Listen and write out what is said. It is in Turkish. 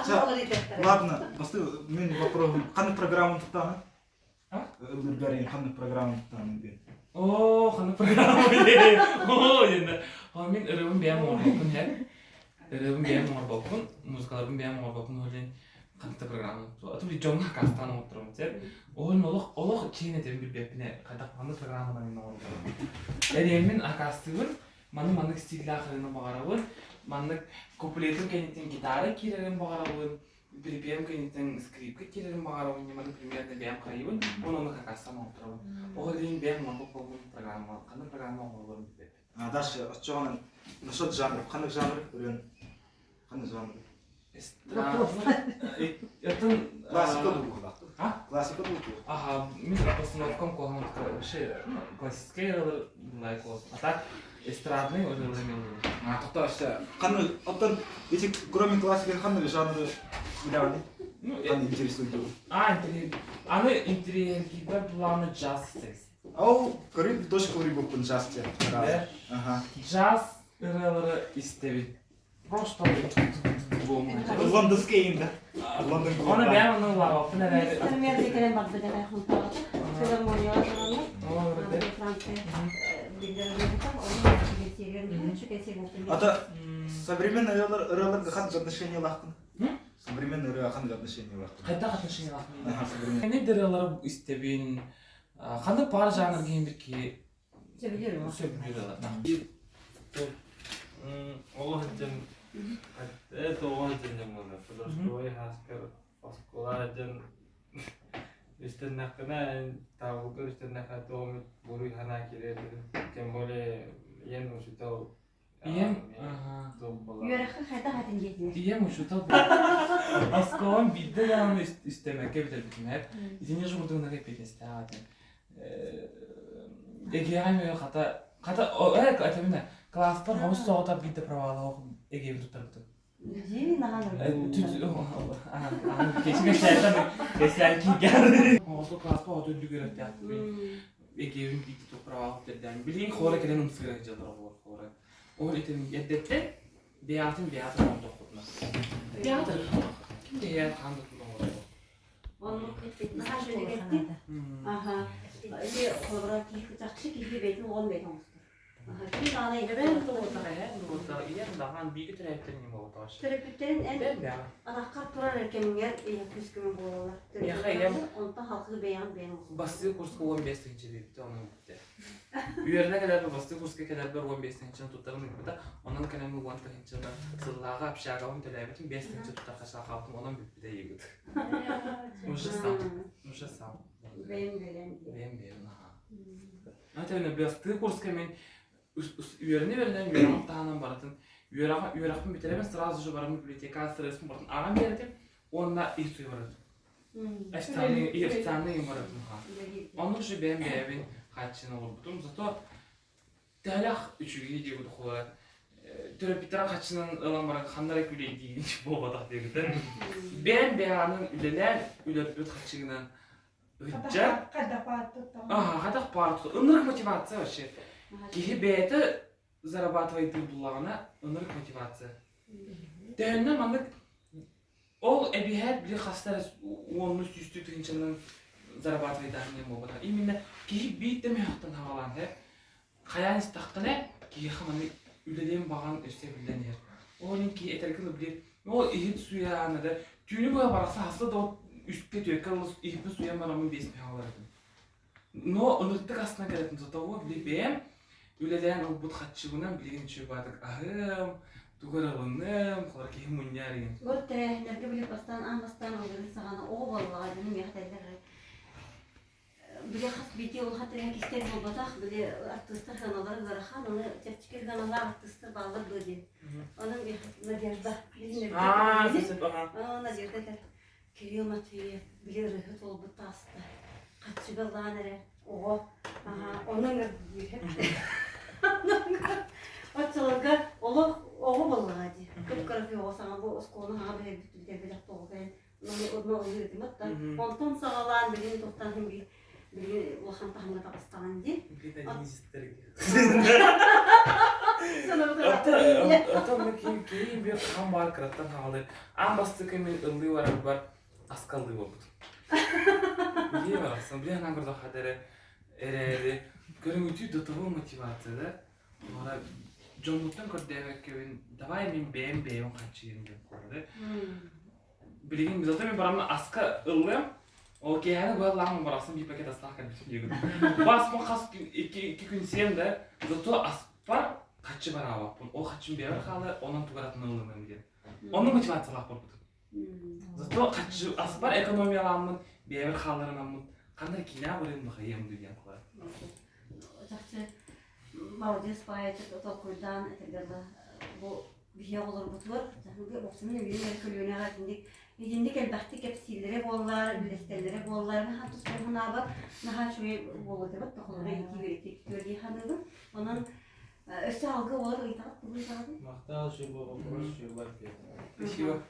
Ладно, мен вопрос. Қандай программа тұқтаны? Гарин қандай программа тұқтаны бен? О, қандай программа бен? О, енді. Мен ырыбын бәм орбалпын, хәр. Ырыбын бәм орбалпын, музыкаларбын бәм орбалпын олен қандай программа. Аты бір жонға қастаны отырым, сер. Олен олық чейін етем бір бәпіне қандай программадан мен орбалпын. Әдемін ақастығын, маны стилі ақырыны бағарауын, маны куплетім кәнеттен гитара керерін бағарауын, припевім кәнеттен скрипка керерін бағарауын, маны примерно бәм қарайын, оны қастаны отырым. Оғылден бәм орбалпын программа, қандай программа орбалпын бәпі. Дальше, отчёган, насчет жанров. Қандай жанр үрен? Қандай жанр? Классика бұл. Классика бұл. Ага, мен постановкам қолғанды классический лайк олсын. А так, эстрадный уже мен. Тоқта, қандай, оттан, кроме классики, қандай жанры білявады? Қандай интересует? Аны интерьергейді бұланы джаз істейсі. Ау, көріп, тоже көріп өкпін джаз те. Джаз ыралары істебет. Просто болмайды. Лондонский енді. Оны бәм оның лағапын әрәді. Струменты керен бар біден айқын тағады. Филармониялар жағанlar. Ата, современный ыраларға қандай отношение лақын? Современный ыраларға қандай отношение лақын? Қайта отношение лақын? Мен ыралары істебен. Қандай пар жанр кейін бір ке... Сөбілер ма? Сөбілер Олғын это оған женден болды. Подростковый хаскер, пасколажен, үстіннақына, тауылды үстіннаққа тоғымет бұруй хана келеді. Тем более, ен ұшытау. Ем? Үйеріқі қайта қатын жетіне? Ем ұшытау. Пасколан бидді ғаны үстемәке бітір бітім әп. Итіне жұмырдығына қайпетін істеғатын. Еге ғайме қата, айтамына, класспар ғамыз соғыта бидді правалы оқым. Ege bir tutardı. Değil mi? Geçen şeyden geçen kim geldi? Oldu klaspa o döndü görüntü yaptı. Ege'nin bir toprağı dedi. Bilin xora kelen umsıra jadır o xora. O etin yeddette beyatın oldu xutma. Beyatır. Kim de yer kandı tutma. Onu ettik. Nasıl şöyle gitti? Aha. İşte xora ki жақсы ki beytin on beytin olsun. Kim daha iyi? Ben de orada iyen daha bir türevlerin mi oldu? Türevlerin en anahtar turar erkemler yakışıklı bollar. Ya hayır. Onda halkı beyan Bastığı kursu 15 inci bitti onun bitti. Üyerine kadar bastığı kursu kadar bir 15 inci tutarım gibi de onun kalemi 10 inci sıllağa apşağım telebetim 5 inci tutar kaçak kaldım onun bitti de iyi gitti. Ужасам. Benim. Hatta bastığı kursu kemen Üyerine verilen üyerak dağından baratın. Üyerakın bitiremen sırası şu barın biblioteka sırasını baratın. Ağam verdim, onunla iyi suyu baratın. İftihanlıyım baratın. Onun şu benim evin kaçını olurdum. Zato dələk üçüge diye bu da Törə bitara kaçının ılan baran kanlara güleyi değil bu badaq deyirdi. Ben beyanın üleler ület kaçığından hıcca. Kadaq partı. Inırıq motivasiya var şey. Kihi beyte зарабатывает bulağına ınırıq motivasiya. Dəhəndən mandık ol əbihət bir xastara onun üstü tüyünçəndən зарабатывает dəhəndən bu badaq. İminlə kihi beyt demə haqdan havalan hep. Xayan istaqtına kihi xamanı üleden bağın üstebilden yer. Onun ki eterkili bilir. O ihit suya anladı. Tüyünü boya barasa hasta da o üstte tüyekal ihitli suya maramın besme havalardı. No ınırttık aslına geletin zata o bile beğen. Üleden o but xatçığından bilgin çöp adık. Ahım, tuğaralınım, kolar ki himmunyarıyım. O terehlerge bile bastan oluyor sana o vallahi benim yaxtaylar. Bile xas biti ol xatırya kister bolbatak bile artistler kanaları zaraxan onu çerçekel kanalar artistler bağlar böyle. Onun bir Nadirda bilinir. Nadirda Kirill Matveyev bile rıhıt oldu tasta. Kaçı belanere o onun bir Atçalarga oğlu vallahi. Kıpkırık o sana bu oskonu ha bir de bir toğben. Onu oluyor değil mi? Ondan sağlan bilin toptan bir Bir ulhan tahmına tapıstanan di. Bir de dinizistler gidiyor. Sana bu da. Atam keyin bir kan var kırattan halı. Ambastık emin ıllı var askallı oldu. Niye var aslında? Bir yandan burada kadere ereri. Görün ütü de tabu motivasyonu. Sonra John Newton kod demek ki davay min beğen kaçıyım diye koydu. Bilgin biz zaten paramla aska ıllım. O ki hani bu Allah'ın barasın bir paket asla kan bütün yürüdüm. Bas mı kas iki gün sen de zato aspar kaçı var hava. O kaçın bir yer kalı onun tugaratını ıllım ben diye. Onun motivasyonu var bu. Zato kaçı aspar ekonomiyalanın bir yer kallarının kandır ki ne yapayım da yem dünya koyar. Жақсы молодец поэтик токуйдан этегерла bu bir şey olur butlar. Zaten oksinin bir kölüne gatindik. Edindik elbette kepsillere bollar, bilestellere bollar. Ha tutsuna bak. Naha şöyle bolu debat tokuluna iki biriktik gördüğü hanımı. Onun öse algı olur itaat bu zaten. Maqtal şu bu, boş şu var ki. Bir şey yok.